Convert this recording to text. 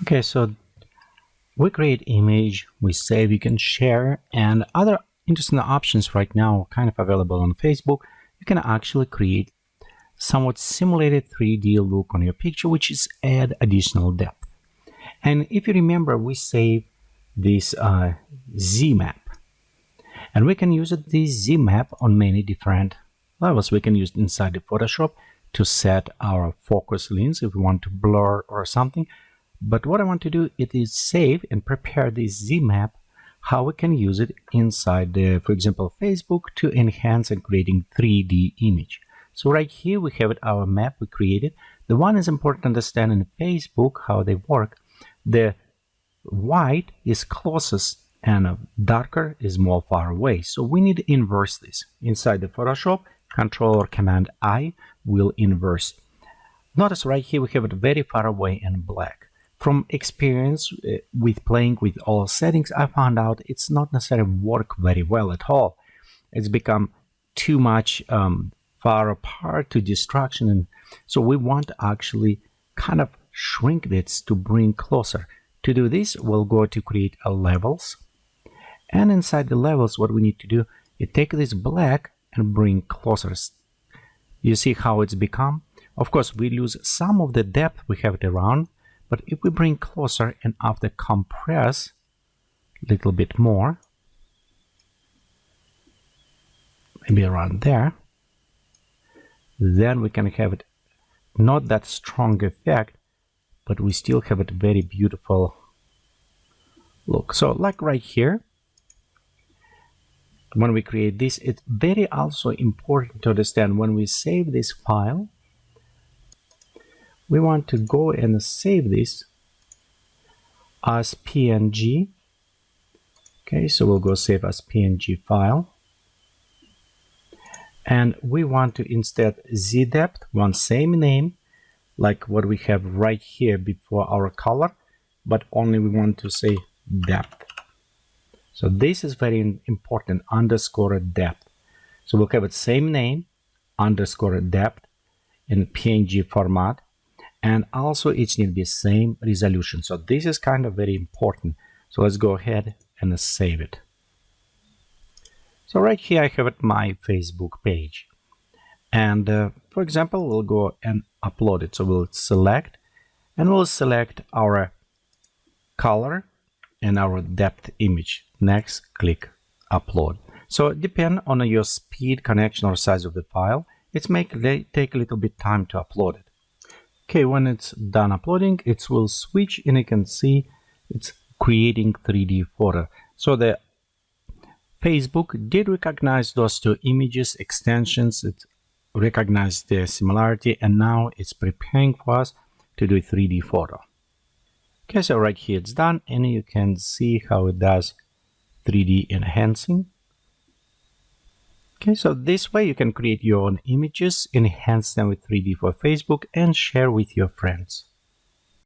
Okay, so we create image, we save, you can share, and other interesting options right now kind of available on Facebook. You can actually create somewhat simulated 3D look on your picture, which is add additional depth. And if you remember, we save this Z map, and we can use this Z map on many different levels. We can use it inside the Photoshop to set our focus lens if we want to blur or something. But what I want to do is save and prepare this Z map, how we can use it inside the, for example, Facebook to enhance and creating 3D image. So right here we have our map we created. The one is important to understand in Facebook how they work. The white is closest and darker is more far away. So we need to inverse this. Inside the Photoshop, Control or Command I will inverse. Notice right here we have it very far away and black. From experience with playing with all settings, I found out it's not necessarily work very well at all. It's become too much far apart to distraction, and so we want to actually kind of shrink this to bring closer. To do this, we'll go to create a levels, and inside the levels what we need to do is take this black and bring closer. You see how it's become? Of course we lose some of the depth we have it around, but if we bring closer and after compress a little bit more, maybe around there, then we can have it not that strong effect, but we still have a very beautiful look. So like right here, when we create this, it's very also important to understand when we save this file, we want to go and save this as PNG. Okay, so we'll go save as PNG file. And we want to instead Z depth, one same name, like what we have right here before our color, but only we want to say depth. So this is very important, underscore depth. So we'll have the same name, underscore depth in PNG format. And also it needs to be same resolution. So this is kind of very important. So let's go ahead and save it. So right here I have my Facebook page. And for example, we'll go and upload it. So we'll select and we'll select our color and our depth image. Next, click upload. So depend on your speed, connection or size of the file. They take a little bit time to upload it. Okay, when it's done uploading, it will switch and you can see it's creating 3D photo. So the Facebook did recognize those two images, extensions, it recognized their similarity, and now it's preparing for us to do a 3D photo. Okay, so right here it's done, and you can see how it does 3D enhancing. Okay, so this way you can create your own images, enhance them with 3D for Facebook, and share with your friends.